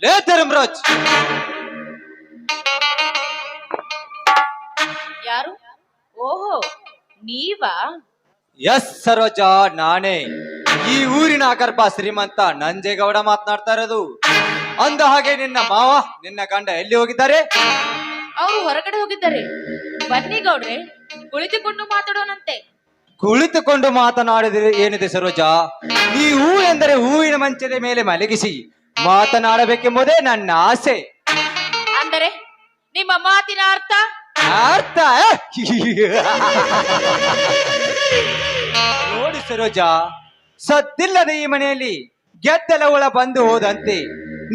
ಏ ಧರ್ಮರಾಜ್, ಯಾರು? ಓಹೋ, ನೀವಾ? ಎಸ್ ಸರೋಜಾ, ನಾನೇ. ಈ ಊರಿನ ಅಗರ್ಭ ಶ್ರೀಮಂತ ನಂಜೇಗೌಡ ಮಾತನಾಡ್ತಾ ಇರೋದು. ಅಂದ ಹಾಗೆ ನಿನ್ನ ಮಾವ, ನಿನ್ನ ಗಂಡ ಎಲ್ಲಿ ಹೋಗಿದ್ದಾರೆ? ಅವರು ಹೊರಗಡೆ ಹೋಗಿದ್ದಾರೆ. ಬನ್ನಿ ಗೌಡ್ರೆ, ಕುಳಿತುಕೊಂಡು ಮಾತಾಡೋಣಂತೆ. ಕುಳಿತುಕೊಂಡು ಮಾತನಾಡಿದರೆ ಏನಿದೆ ಸರೋಜಾ? ಈ ಹೂ ಎಂದರೆ ಹೂವಿನ ಮಂಚದ ಮೇಲೆ ಮಲಗಿಸಿ ಮಾತನಾಡಬೇಕೆಂಬುದೇ ನನ್ನ ಆಸೆ. ಅಂದರೆ ನಿಮ್ಮ ಮಾತಿನ ಅರ್ಥ? ಅರ್ಥ ನೋಡಿ ಸರೋಜಾ, ಸದ್ದಿಲ್ಲದ ಈ ಮನೆಯಲ್ಲಿ ಗೆದ್ದಲವುಳ ಬಂದು ಹೋದಂತೆ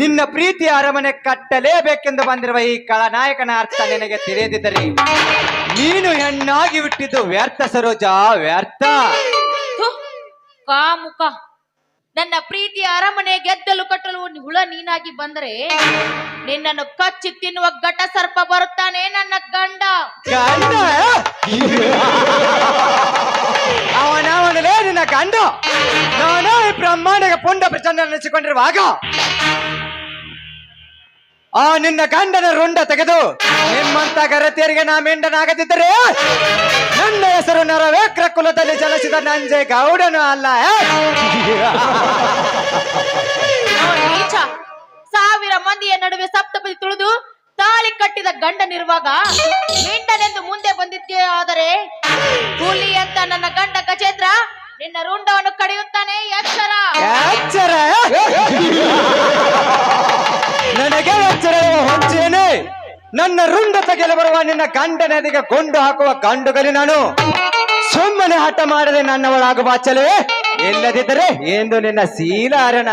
ನಿನ್ನ ಪ್ರೀತಿಯ ಅರಮನೆ ಕಟ್ಟಲೇಬೇಕೆಂದು ಬಂದಿರುವ ಈ ಖಳನಾಯಕನ ಅರ್ಥ ನಿನಗೆ ತಿಳಿಯದಿದ್ದರೆ ನೀನು ಹೆಣ್ಣಾಗಿ ಹುಟ್ಟಿದ್ದು ವ್ಯರ್ಥ ಸರೋಜಾ, ವ್ಯರ್ಥ. ಕಾಮುಕ, ನನ್ನ ಪ್ರೀತಿಯ ಅರಮನೆ ಗೆದ್ದಲು ಕಟ್ಟಲು ಹುಳ ನೀನಾಗಿ ಬಂದರೆ ನಿನ್ನನ್ನು ಕಚ್ಚಿ ತಿನ್ನುವ ಘಟ ಸರ್ಪ ಬರುತ್ತಾನೆ ನನ್ನ ಗಂಡ. ಗಂಡ ಅವನವನಲೇ ನಿನ್ನ ಗಂಡ. ನಾನು ಈ ಬ್ರಹ್ಮಾಂಡಗ ಪುಂಡ ಪ್ರಚಂಡ ನೆನೆಸಿಕೊಂಡಿರುವಾಗ ಆ ನಿನ್ನ ಗಂಡನ ರುಂಡ ತೆಗೆದು ನಿಮ್ಮಂತ ಗರತಿಯರಿಗೆ ನಾ ಮೆಂಡನಾಗದಿದ್ದರೆ ನನ್ನ ಹೆಸರು ನರವೇಕ್ರ ಕುಲದಲ್ಲಿ ಜನಿಸಿದ ನಂಜೇಗೌಡನು ಅಲ್ಲ. ನೀಚ, ಸಾವಿರ ಮಂದಿಯ ನಡುವೆ ಸಪ್ತಪದಿ ತುಳಿದು ತಾಳಿ ಕಟ್ಟಿದ ಗಂಡನಿರುವಾಗ ಮಿಂಡನೆಂದು ಮುಂದೆ ಬಂದಿದ್ದೇ ಆದರೆ ಹುಲಿ ಅಂತ ನನ್ನ ಗಂಡ ಗಜೇಂದ್ರ ನಿನ್ನ ರುಂಡವನ್ನು ಕಡಿಯುತ್ತಾನೆ. ಎಚ್ಚರ, ಎಚ್ಚರ. ನನಗೆ ಎಚ್ಚರ ಹೊಂಚೇನೆ. ನನ್ನ ರುಂಡ ತೆಗೆಯಲು ಬರುವ ನಿನ್ನ ಗಂಡನೆದಿಗೆ ಗೊಂಡು ಹಾಕುವ ಗಂಡುಗಲಿ ನಾನು. ಸುಮ್ಮನೆ ಹಠ ಮಾಡದೆ ನನ್ನವಳಾಗುವ ಅಚ್ಚಲವೇ, ಇಲ್ಲದಿದ್ದರೆ ಎಂದು ನಿನ್ನ ಶೀಲಾರಣ.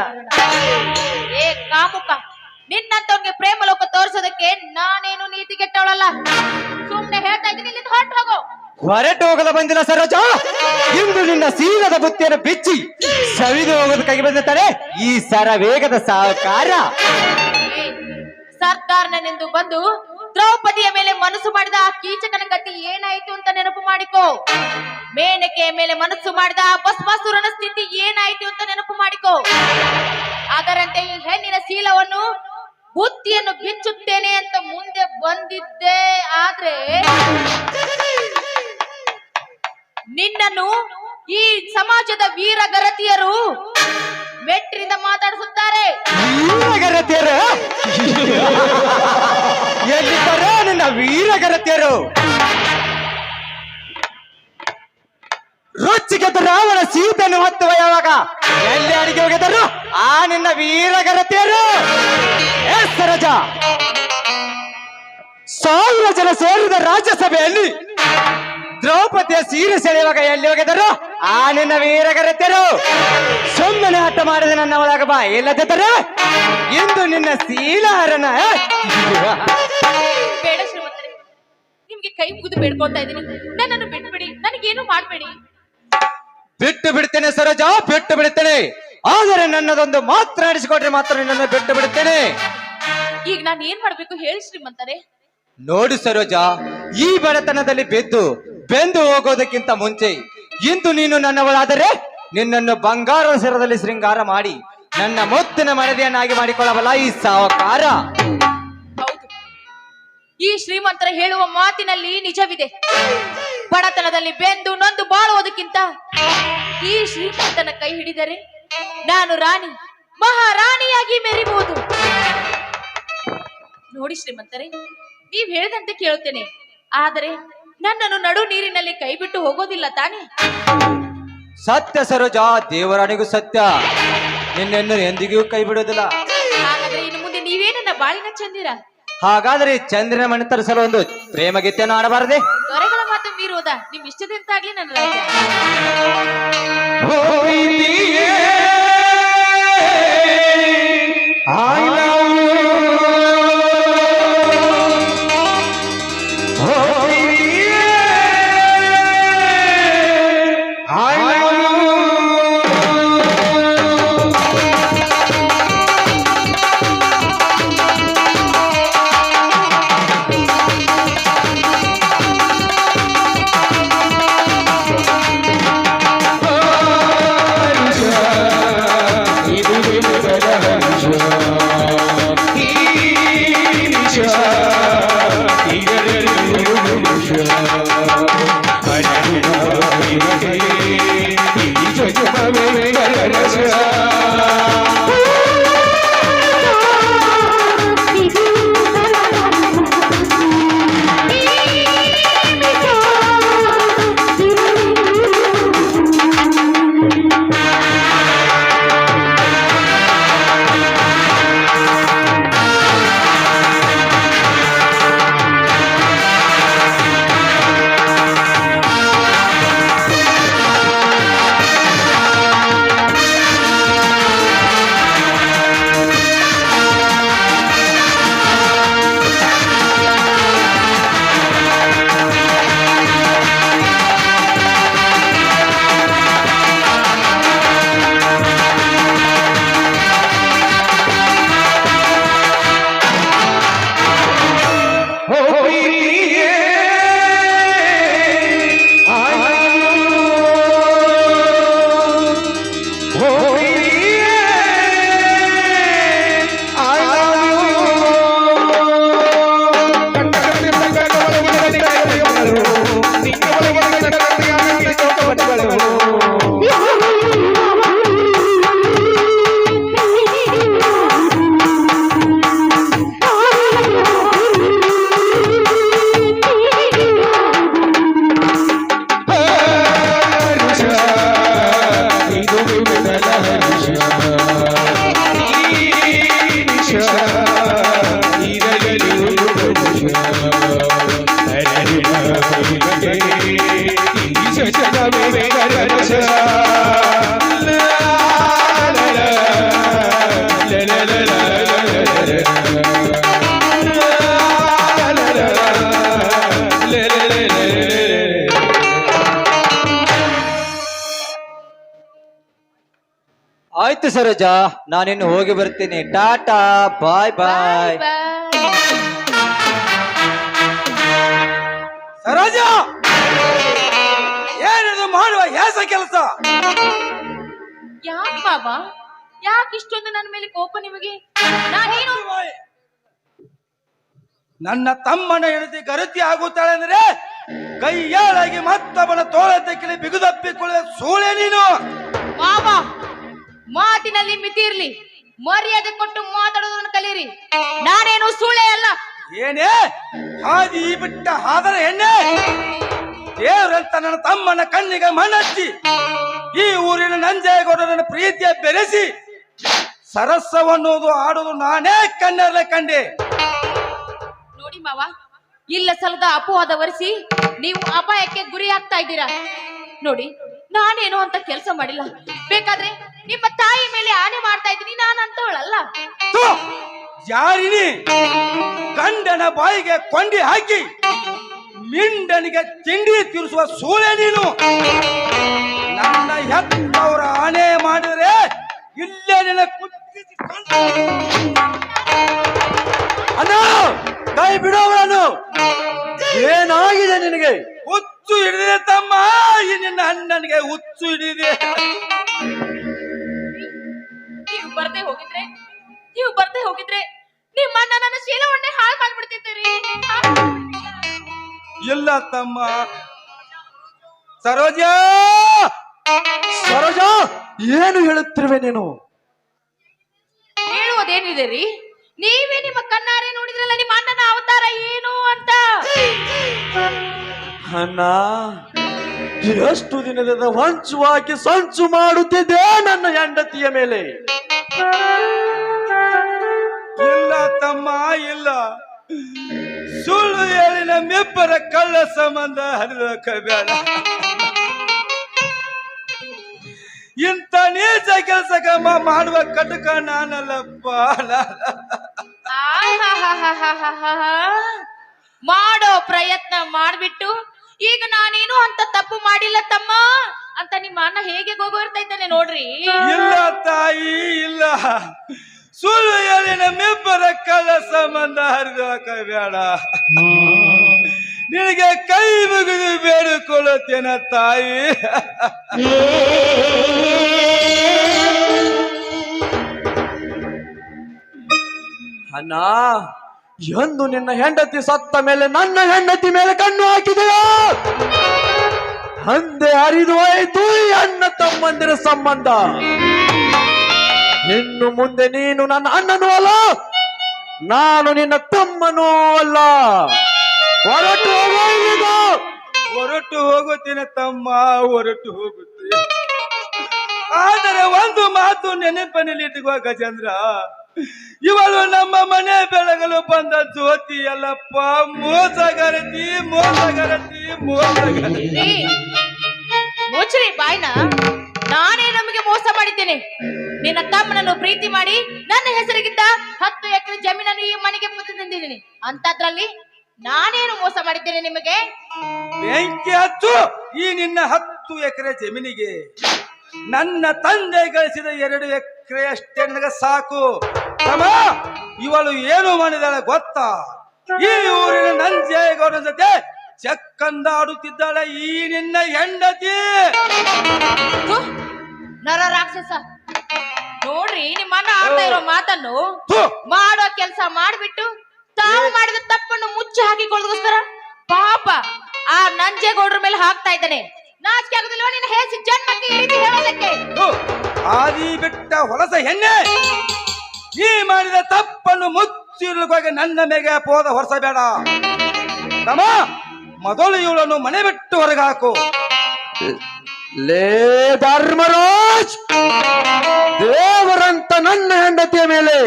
ಏ ಕಾಮುಕ, ನಿನ್ನಂತವ್ನಿಗೆ ಪ್ರೇಮ ಲೋಕ ತೋರಿಸೋದಕ್ಕೆ ನಾನೇನು ನೀತಿಗೆಟ್ಟವಳಲ್ಲ. ಸುಮ್ನೆ ಹೇಳ್ತಾ ಇದ್ದೀನಿ, ಇಲ್ಲಿಂದ ಹೊರಟು ಹೋಗು. ಹೊರಟು ಹೋಗಲು ಬಂದಿಲ್ಲ ಸರೋಜಾ. ಇಂದು ನಿನ್ನ ಶೀಲದ ಬುತ್ತಿಯನ್ನು ಬಿಚ್ಚಿ ಸವಿದು ಹೋಗೋದಕ್ಕಾಗಿ ಬಂದಿರ್ತಾರೆ ಈ ಸರವೇಗದ ಸಹಕಾರ. ಸರ್ಕಾರನೆಂದು ಬಂದು ದ್ರೌಪದಿಯ ಮೇಲೆ ಮನಸ್ಸು ಮಾಡಿದ ಆ ಕೀಚಕನ ಗತಿ ಏನಾಯ್ತು ಅಂತ ನೆನಪು ಮಾಡಿಕೋ. ಮೇನಕೆಯ ಮೇಲೆ ಮನಸ್ಸು ಮಾಡಿದ ಆ ಭಸ್ಮಾಸುರನ ಸ್ಥಿತಿ ಏನಾಯ್ತು ಅಂತ ನೆನಪು ಮಾಡಿಕೋ. ಅದರಂತೆ ಈ ಹೆಣ್ಣಿನ ಶೀಲವನ್ನು ಬುತ್ತಿಯನ್ನು ಬಿಚ್ಚುತ್ತೇನೆ ಅಂತ ಮುಂದೆ ಬಂದಿದ್ದೆ. ಆದ್ರೆ ನಿನ್ನನ್ನು ಈ ಸಮಾಜದ ವೀರಗರತಿಯರು ಮೆಟ್ಟಿನಿಂದ ಮಾತಾಡಿಸುತ್ತಾರೆ. ವೀರಗರತಿಯರು ಎಲ್ಲಿದ್ದಾರೆ ನಿನ್ನ ವೀರಗರತಿಯರು? ರೊಚ್ಚಿಗೆದ್ದ ರಾವಣ ಸೀತೆಯನ್ನು ಹೊತ್ತುವ ಯಾವಾಗ ಎಲ್ಲಿ ಅಡಿಗೆ ಹೋಗಿದ್ದರು ಆ ನಿನ್ನ ವೀರಗರತಿಯರು? ಸರೋಜಾ, 1000 ಜನ ಸೇರಿದ ರಾಜ್ಯಸಭೆಯಲ್ಲಿ ದ್ರೌಪದಿಯ ಸೀರೆ ಸೆಳೆಯುವಾಗ ಎಲ್ಲಿ ಹೋಗಿದ್ದರು ಆ ನಿನ್ನ ವೀರಗರತಿಯರು? ಸುಮ್ಮನೆ ಹಠ ಮಾಡಿದ ನನ್ನ ಒಳಗ ಬಾ, ಇಲ್ಲದಿದ್ದರೆ ಇಂದು ನಿನ್ನ ಶೀಲಾರನ. ಬೇಡ ಶ್ರೀಮಂತರೇ, ನಿಮ್ಗೆ ಕೈ ಮುಗಿದು ಬೇಡ್ಕೊಳ್ತಾ ಇದ್ದೀನಿ, ನನ್ನನ್ನು ಬಿಟ್ಬಿಡಿ, ನನಗೇನು ಮಾಡ್ಬೇಡಿ. ಬಿಟ್ಟು ಬಿಡ್ತೇನೆ ಸರೋಜಾ, ಬಿಟ್ಟು ಬಿಡುತ್ತೇನೆ. ಆದರೆ ನನ್ನದೊಂದು ಮಾತ್ರ ನಡೆಸಿಕೊಟ್ರೆ ಮಾತ್ರ ನಿನ್ನನ್ನು ಬಿಟ್ಟು ಬಿಡುತ್ತೇನೆ. ಈಗ ನಾನು ಏನ್ ಮಾಡ್ಬೇಕು ಹೇಳಿ ಶ್ರೀಮಂತರೇ? ನೋಡು ಸರೋಜಾ, ಈ ಬಡತನದಲ್ಲಿ ಬೆಂದು ಹೋಗೋದಕ್ಕಿಂತ ಮುಂಚೆ ಇಂದು ನೀನು ನನ್ನವಳಾದರೆ ನಿನ್ನನ್ನು ಬಂಗಾರದ ಸರದಲ್ಲಿ ಶೃಂಗಾರ ಮಾಡಿ ನನ್ನ ಮುತ್ತಿನ ಮಡದಿಯನ್ನಾಗಿ ಮಾಡಿಕೊಳ್ಳಬಲ್ಲ ಈ ಸಾವಕಾರ. ಹೌದು, ಈ ಶ್ರೀಮಂತರ ಹೇಳುವ ಮಾತಿನಲ್ಲಿ ನಿಜವಿದೆ. ಬಡತನದಲ್ಲಿ ಬೆಂದು ನೊಂದು ಬಾಳುವುದಕ್ಕಿಂತ ಈ ಶ್ರೀಮಂತನ ಕೈ ಹಿಡಿದರೆ ನಾನು ರಾಣಿ, ಮಹಾರಾಣಿಯಾಗಿ ಮೆರಿಬಹುದು. ನೋಡಿ ಶ್ರೀಮಂತರೇ, ನೀವ್ ಹೇಳಿದಂತೆ ಕೇಳುತ್ತೇನೆ, ಆದರೆ ನನ್ನನ್ನು ನಡು ನೀರಿನಲ್ಲಿ ಕೈ ಬಿಟ್ಟು ಹೋಗೋದಿಲ್ಲ ತಾನೆ? ಸತ್ಯ ಸರೋಜಾ, ದೇವರಾಣಿಗೂ ಸತ್ಯ. ನಿನ್ನೆನ್ನು ಎಂದಿಗೂ ಕೈ ಬಿಡೋದಿಲ್ಲ. ಹಾಗಾದ್ರೆ ಇನ್ನು ಮುಂದೆ ನೀವೇ ನನ್ನ ಬಾಳಿನ ಚಂದಿರ. ಹಾಗಾದ್ರೆ ಚಂದ್ರನ ಮನೆ ತರಿಸಲು ಒಂದು ಪ್ರೇಮ ಗೀತೆಯನ್ನು ಆಡಬಾರದೆ? ದೊರೆಗಳ ಮಾತು ಮೀರುವುದ ನಿಮ್ ಇಷ್ಟದಂತಾಗ್ಲಿ ನನ್ನ ರಾಜ. ಇದು ಆಯ್ತು ಸರೋಜಾ, ನಾನಿನ್ನು ಹೋಗಿ ಬರ್ತೀನಿ. ಟಾಟಾ, ಬಾಯ್ ಬಾಯ್. ಸರೋಜ, ಏನಿದು ಮಾಡುವ ಹೇಸ ಕೆಲಸ? ಯಾಕೆ ಬಾಬಾ, ಯಾಕೆ ಇಷ್ಟೊಂದು ನನ್ನ ಮೇಲೆ ಕೋಪ ನಿಮಗೆ? ನಾನೇನು ನನ್ನ ತಮ್ಮನ ಹೆಂಡತಿ ಗರತಿ ಆಗುತ್ತಾಳೆ ಅಂದ್ರೆ ಕೈಯಾಳಾಗಿ ಮತ್ತೊಬ್ಬನ ತೋಳತೆಕ್ಕಲಿ ಬಿಗುದಪ್ಪಿಕೊಳ್ಳುವ ಸೂಳೆ ನೀನು. ಬಾಬಾ, ಮಾತಿನಲ್ಲಿ ಮಿತಿ ಇರ್ಲಿ, ಮರ್ಯಾದೆ ಕೊಟ್ಟು ಮಾತಾಡೋದನ್ನು ಕಲೀರಿ. ನಾನೇನು ಸೂಳೆ ಅಲ್ಲ. ಏನೇ ಹಾದಿ ಬಿಟ್ಟ ಹಾದರ ಹೆಣ್ಣೆ, ದೇವರಂತ ನನ್ನ ತಮ್ಮನ ಕಣ್ಣಿಗೆ ಮಣ್ಣಚ್ಚಿ ಈ ಊರಿನ ನಂಜೇಗೌಡರನ್ನ ಪ್ರೀತಿಯ ಬೆರೆಸಿ ಸರಸವನ್ನುವುದು ಆಡುವುದು ನಾನೇ ಕಣ್ಣರಲೆ ಕಂಡೆ. ನೋಡಿ ಮಾವ, ಇಲ್ಲ ಸಲದ ಅಪವಾದ ವರಿಸಿ ನೀವು ಅಪಾಯಕ್ಕೆ ಗುರಿ ಆಗ್ತಾ ಇದ್ದೀರಾ. ನೋಡಿ, ನಾನೇನು ಅಂತ ಕೆಲಸ ಮಾಡಿಲ್ಲ. ಬೇಕಾದ್ರೆ ನಿಮ್ಮ ತಾಯಿ ಮೇಲೆ ಆಣೆ ಮಾಡ್ತಾ ಇದ್ದೀನಿ, ನಾನು ಅಂತವಳಲ್ಲ. ಥು, ಯಾರಿನಿ ಗಂಡನ ಬಾಯಿಗೆ ಕೊಂಡಿ ಹಾಕಿ ಮಿಂಡನಿಗೆ ತಿಂಡಿ ತಿರುಸುವ ಸೂಳೆ ನೀನು. ನನ್ನ ಹೆತ್ತವರ ಆಣೆ ಮಾಡಿದ್ರೆ ಇಲ್ಲೇ ನಿನ್ನ ಅಣ್ಣ, ಕೈ ಬಿಡೋವನು. ಏನಾಗಿದೆ ನಿನಗೆ? ಹುಚ್ಚು ಹಿಡಿದಿದೆ ತಮ್ಮ, ಈ ನಿನ್ನ ಅಣ್ಣನಿಗೆ ಹುಚ್ಚು ಹಿಡಿದಿದೆ. ನೀವು ಬರ್ದೇ ಹೋಗಿದ್ರೆ ನಿಮ್ಮ ಅಣ್ಣ ನನ್ನ ಶೀಲವನ್ನೇ ಹಾಳು ಮಾಡ್ಬಿಡ್ತಿದ್ದೀರಿ. ಇಲ್ಲ ತಮ್ಮ. ಸರೋಜಾ, ಸರೋಜ, ಏನು ಹೇಳುತ್ತಿರುವೆ ನೀನು? ಹೇಳುವುದೇನಿದೆ ರೀ? ನೀವೇ ನಿಮ್ಮ ಕಣ್ಣಾರೆ ನೋಡಿದ್ರಲ್ಲ ನಿಮ್ಮ ಅಣ್ಣನ ಅವತಾರ ಏನು ಅಂತ. ಅಣ್ಣ, ಎಷ್ಟು ದಿನದಿಂದ ಹೊಂಚು ಹಾಕಿ ಸಂಚು ಮಾಡುತ್ತಿದ್ದೆ ನನ್ನ ಹೆಂಡತಿಯ ಮೇಲೆ. ಇಲ್ಲ ತಮ್ಮ, ಇಲ್ಲ. ಸುಳ್ಳು ಹೇಳಿ ನಮ್ಮಿಬ್ಬರ ಕಳ್ಳ ಸಂಬಂಧ ಹರಿದೋಕ ಬೇಡ. ಇಂಥ ನೀಚ ಕೆಲಸ ಮಾಡುವ ಕಟಕ ನಾನಲ್ಲಪ್ಪ. ಮಾಡೋ ಪ್ರಯತ್ನ ಮಾಡ್ಬಿಟ್ಟು ಈಗ ನಾನೇನು ಅಂತ ತಪ್ಪು ಮಾಡಿಲ್ಲ ತಮ್ಮ ಅಂತ ನಿಮ್ಮ ಅಣ್ಣ ಹೇಗೆ ಹೋಗ್ತಾ ಇದ್ದಾನೆ ನೋಡ್ರಿ. ಇಲ್ಲ ತಾಯಿ, ಇಲ್ಲ. ಸುಳ್ಳು ಹೇಳಿ ನಮ್ಮಿಬ್ಬರ ಕಳ್ಳ ಸಂಬಂಧ ಹರಿದೋಕ ಬೇಡ. ನಿನಗೆ ಕೈ ಮುಗಿದು ಬೇಡಿಕೊಳ್ಳುತ್ತೇನ ತಾಯಿ. ಅಣ್ಣ, ಎಂದು ನಿನ್ನ ಹೆಂಡತಿ ಸತ್ತ ಮೇಲೆ ನನ್ನ ಹೆಂಡತಿ ಮೇಲೆ ಕಣ್ಣು ಹಾಕಿದೆಯೋ ಅಂದೆ ಹರಿದು ಹೋಯಿತು ಈ ಅಣ್ಣ ತಮ್ಮಂದಿರ ಸಂಬಂಧ. ಇನ್ನು ಮುಂದೆ ನೀನು ನನ್ನ ಅಣ್ಣನೂ ಅಲ್ಲ, ನಾನು ನಿನ್ನ ತಮ್ಮನೂ ಅಲ್ಲ. ಹೊರಟು ಹೋಗುವುದು. ಹೊರಟು ಹೋಗುತ್ತೇನೆ ತಮ್ಮ, ಹೊರಟು ಹೋಗುತ್ತೇನೆ. ಆದರೆ ಒಂದು ಮಾತು ನೆನಪಿನಲ್ಲಿ ಇಟ್ಟುಕೋ ಗಜೇಂದ್ರ, ಇವಳು ನಮ್ಮ ಮನೆ ಬೆಳಗಲು ಬಂದ ಜ್ಯೋತಿ ಅಲ್ಲಪ್ಪ. ಮೋಸಗಾರತಿ, ಮೋಸಗಾರತಿ, ಮೋಸಗಾರತಿ. ಮುಚ್ಚ್ರಿ ಬಾಯ್ನ. ನಾನೇ ನಮಗೆ ಮೋಸ ಮಾಡಿದ್ದೇನೆ. ನಿನ್ನ ತಮ್ಮನನ್ನು ಪ್ರೀತಿ ಮಾಡಿ ನನ್ನ ಹೆಸರಿಗಿದ್ದ 10 ಎಕರೆ ಜಮೀನನ್ನು ಈ ಮನೆಗೆ ತಂದಿದ್ದೀನಿ. ಅಂತದ್ರಲ್ಲಿ ನಾನೇನು ಮೋಸ ಮಾಡಿದ್ದೇನೆ ನಿಮಗೆ? ಬೆಂಕಿ ಹಚ್ಚು ಈ ನಿನ್ನ 10 ಎಕರೆ ಜಮೀನಿಗೆ. ನನ್ನ ತಂದೆ ಗಳಿಸಿದ 2 ಎಕರೆ ಅಷ್ಟೇ ನನಗೆ ಸಾಕು. ತಮ್ಮ, ಇವಳು ಏನು ಮಾಡಿದಾಳೆ ಗೊತ್ತಾ? ಈ ಊರಿನ ನಂಜೇಗೌಡನ ಜೊತೆ ಚಕ್ಕಂದಾಡುತ್ತಿದ್ದಾಳೆ ಈ ನಿನ್ನ ಹೆಂಡತಿ. ನರ ರಾಕ್ಷಸ, ನೋಡ್ರಿ ನಿಮ್ಮ ಅಣ್ಣ ಆಡ್ತಾ ಇರೋ ಮಾತನ್ನು. ಥು, ಮಾಡೋ ಕೆಲಸ ಮಾಡ್ಬಿಟ್ಟು ತಾವು ಮಾಡಿದ ತಪ್ಪನ್ನು ಮುಚ್ಚಿ ಹಾಕಿಕೊಳ್ಳೋದಕ್ಕೋಸ್ಕರ ಪಾಪ ಆ ನಂಜೇಗೌಡ್ರ ಮೇಲೆ ಹಾಕ್ತಾ ಇದ್ದಾನೆ. ನಾಚಿಕೆ ಆಗುದಿಲ್ವಾ ನಿನ್ನ ಹೇಸಿ ಜನ್ಮಕ್ಕೆ ಈ ರೀತಿ ಹೇಳೋದಕ್ಕೆ? ಥು, ಆದಿ ಬಿಟ್ಟ ಹೊಲಸ ಹೆಣ್ಣೆ, ಈ ಮಾಡಿದ ತಪ್ಪನ್ನು ಮುಚ್ಚಿರುವಾಗ ನನ್ನ ಮೇಲೆ ಪೋದ ಹೊರಸಬೇಡ. ತಮ್ಮ, ಮೊದಲು ಇವಳನ್ನು ಮನೆ ಬಿಟ್ಟು ಹೊರಗೆ ಹಾಕು. ಲೇ ಧರ್ಮರಾಜ್, ದೇವರಂತ ನನ್ನ ಹೆಂಡತಿಯ ಮೇಲೆ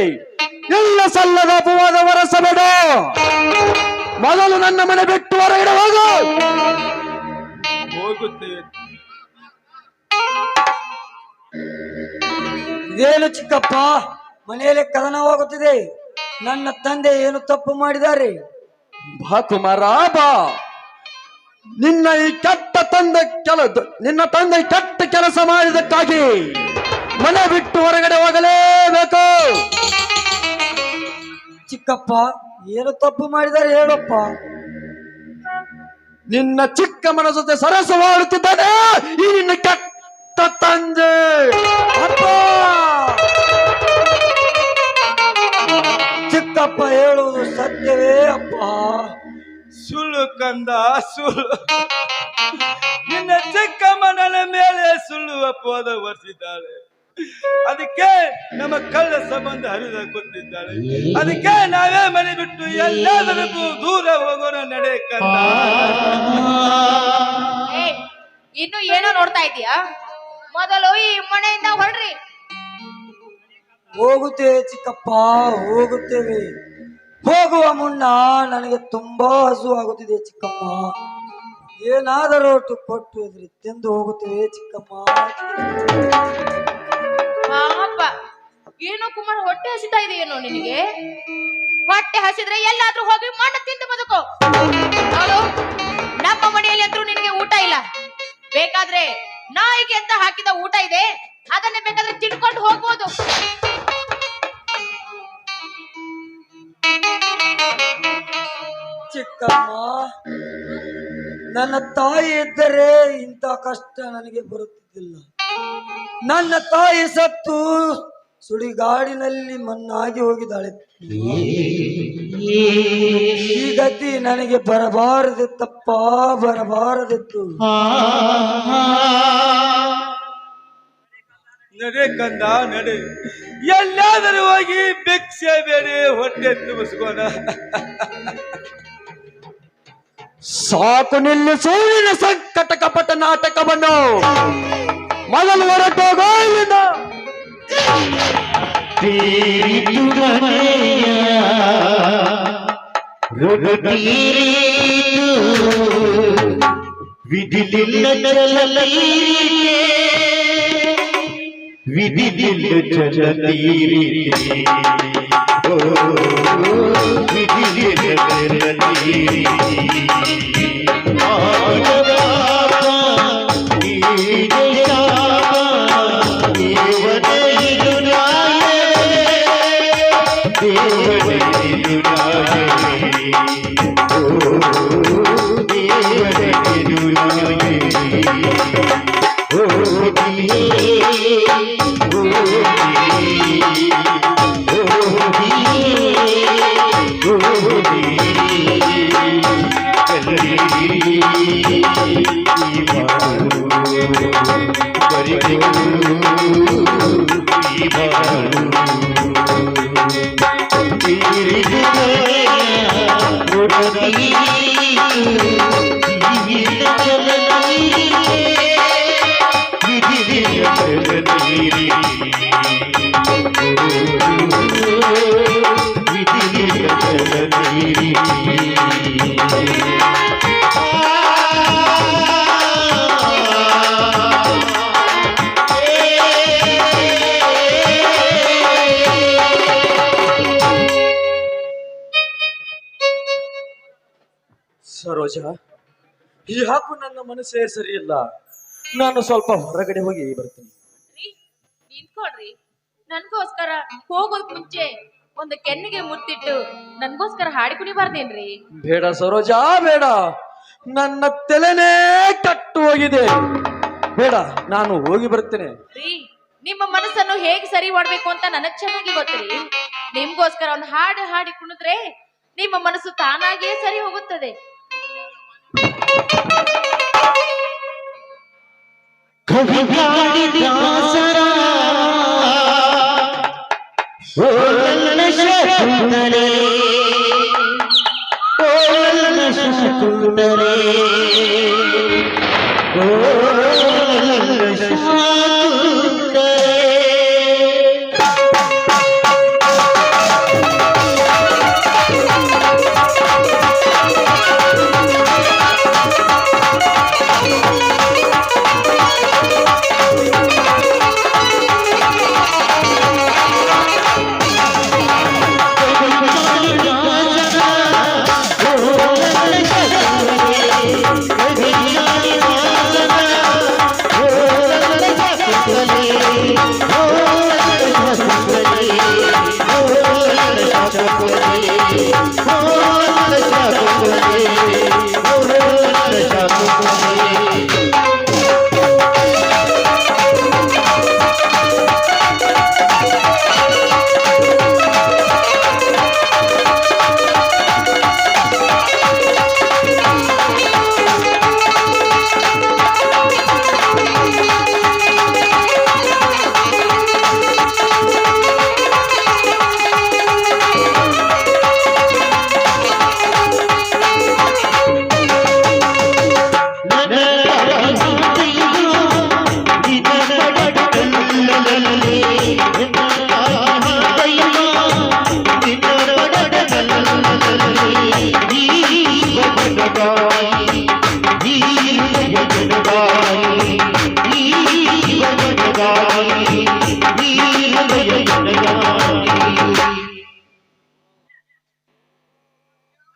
ಎಲ್ಲ ಸಲ್ಲದ ಅಪವಾದ ಹೊರಸಬೇಡ. ಮೊದಲು ನನ್ನ ಮನೆ ಬಿಟ್ಟು ಹೊರಗಡೆ ಹೋಗು. ಹೋಗುತ್ತೇವೆ. ಇದೇನು ಚಿಕ್ಕಪ್ಪ, ಮನೆಯಲ್ಲಿ ಕದನವಾಗುತ್ತಿದೆ. ನನ್ನ ತಂದೆ ಏನು ತಪ್ಪು ಮಾಡಿದ್ದಾರೆ? ಬಾ ಕುಮಾರ, ಬಾ. ನಿನ್ನ ತಂದೆ ಕೆಟ್ಟ ಕೆಲಸ ಮಾಡಿದಕ್ಕಾಗಿ ಮನೆ ಬಿಟ್ಟು ಹೊರಗಡೆ ಹೋಗಲೇಬೇಕು. ಚಿಕ್ಕಪ್ಪ ಏನು ತಪ್ಪು ಮಾಡಿದ್ದಾರೆ ಹೇಳಪ್ಪ. ನಿನ್ನ ಚಿಕ್ಕಮ್ಮನ ಜೊತೆ ಸರಸವಾಡುತ್ತಿದ್ದಾನೆ ಈ ನಿನ್ನ ಕೆಟ್ಟ ತಂದೆ. ಅಪ್ಪ, ಚಿಕ್ಕಪ್ಪ ಹೇಳುವುದು ಸತ್ಯವೇ ಅಪ್ಪ? ಸುಳ್ಳು ಕಂದ, ಸುಳ್ಳು. ನಿನ್ನ ಚಿಕ್ಕಮ್ಮ ನನ್ನ ಮೇಲೆ ಸುಳ್ಳು ಅಪವಾದ ಹೊರಿಸಿದ್ದಾಳೆ. ಅದಕ್ಕೆ ನಮ್ಮ ಕಳ್ಳ ಸಂಬಂಧ ಹರಿದ ಗೊತ್ತಿದ್ದಾಳೆ. ಅದಕ್ಕೆ ನಾವೇ ಮನೆ ಬಿಟ್ಟು ಎಲ್ಲದಕ್ಕೂ ದೂರ ಹೋಗೋಣ ನಡೆ ಕಂದ. ಏ, ಇನ್ನು ಏನೋ ನೋಡ್ತಾ ಇದೀಯಾ? ಮೊದಲು ಈ ಮನೆಯಿಂದ ಹೊರಡ್ರಿ. ಹೋಗುತ್ತೇವೆ ಚಿಕ್ಕಪ್ಪ, ಹೋಗುತ್ತೇವೆ. ಹೋಗುವ ಮುನ್ನ ನನಗೆ ತುಂಬಾ ಹಸು ಆಗುತ್ತಿದೆ ಚಿಕ್ಕಮ್ಮ. ಏನಾದರೂ ಒಟ್ಟು ಕೊಟ್ಟು ಇದ್ರೆ ತಿಂದು ಹೋಗುತ್ತೇವೆ ಚಿಕ್ಕಮ್ಮ. ಪಾಪ, ಏನೋ ಕುಮಾರ್, ಹೊಟ್ಟೆ ಹಸಿತಾ ಇದೆಯೇನೋ ನಿನಗೆ? ಹೊಟ್ಟೆ ಹಸಿದ್ರೆ ಎಲ್ಲಾದ್ರೂ ಹೋಗಿ ಮಣ್ಣು ತಿಂದು ಬದುಕು. ನೋಡು, ನಮ್ಮ ಮನೆಯಲ್ಲಿ ಅಂದ್ರೂ ನಿನಗೆ ಊಟ ಇಲ್ಲ. ಬೇಕಾದ್ರೆ ನಾಯಿಗೆ ಅಂತ ಹಾಕಿದ ಊಟ ಇದೆ, ಅದನ್ನೇ ಬೇಕಾದ್ರೆ ತಿನ್ಕೊಂಡು ಹೋಗ್ಬೋದು. ಚಿಕ್ಕಮ್ಮ, ನನ್ನ ತಾಯಿ ಇದ್ದರೆ ಇಂಥ ಕಷ್ಟ ನನಗೆ ಬರುತ್ತಿದ್ದಿಲ್ಲ. ನನ್ನ ತಾಯಿ ಸತ್ತು ಸುಡಿಗಾಡಿನಲ್ಲಿ ಮಣ್ಣಾಗಿ ಹೋಗಿದ್ದಾಳೆ. ಈ ಗತಿ ನನಗೆ ಬರಬಾರದಿತ್ತಪ್ಪ, ಬರಬಾರದಿತ್ತು. ನಡೆ ಕಂದ, ನಡೆ. ಎಲ್ಲಾದರೂ ಹೋಗಿ ಭಿಕ್ಷೆ ಬೇರೆ ಹೊಟ್ಟೆ ತುಂಬಿಸ್ಕೋಣ. ಸಾಕು ನಿಲ್ಲಿಸು ನಿನ್ನ ಸಂಕಟ ಕಪಟ ನಾಟಕವನ್ನು. ಮೊದಲು ಹೊರಟು ಹೋಗೋ ಇಲ್ಲಿಂದ. ಸರೋಜ, ಯಾಕೂ ನನ್ನ ಮನಸ್ಸೇ ಸರಿಯಿಲ್ಲ. ನಾನು ಸ್ವಲ್ಪ ಹೊರಗಡೆ ಹೋಗಿ ಬರ್ತೀನಿ. ನಿಂತ್ಕೊಳ್ರಿ. ನನ್ಗೋಸ್ಕರ ಹೋಗೋದ್ ಮುಂಚೆ ಒಂದು ಕೆನ್ನಿಗೆ ಮುತ್ತಿಟ್ಟು ನನ್ಗೋಸ್ಕರ ಹಾಡಿ ಕುಣಿಬಾರ್ದೇನ್ರಿ? ಬೇಡ ಸರೋಜ, ಬೇಡ. ನನ್ನ ತಲೆನೇ ಕಟ್ಟು ಹೋಗಿದೆ. ಬೇಡ, ನಾನು ಹೋಗಿ ಬರ್ತೇನೆ. ರೀ, ನಿಮ್ಮ ಮನಸ್ಸನ್ನು ಹೇಗೆ ಸರಿ ಮಾಡ್ಬೇಕು ಅಂತ ನನಗ್ ಚೆನ್ನಾಗಿ ಗೊತ್ತ್ರಿ. ನಿಮ್ಗೋಸ್ಕರ ಒಂದು ಹಾಡು ಹಾಡಿ ಕುಣಿದ್ರೆ ನಿಮ್ಮ ಮನಸ್ಸು ತಾನಾಗಿಯೇ ಸರಿ ಹೋಗುತ್ತದೆ.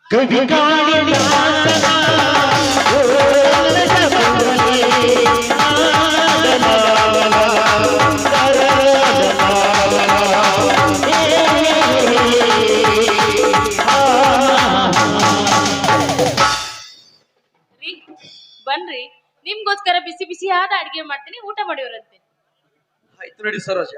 कभी काली ರೀ, ಬನ್ರಿ ನಿಮ್ಗೋಸ್ಕರ ಬಿಸಿ ಬಿಸಿ ಆದ ಅಡಿಗೆ ಮಾಡ್ತೀನಿ, ಊಟ ಮಾಡಿವ್ರಂತೆ. ಆಯ್ತು ನಡಿ ಸರೋಜ.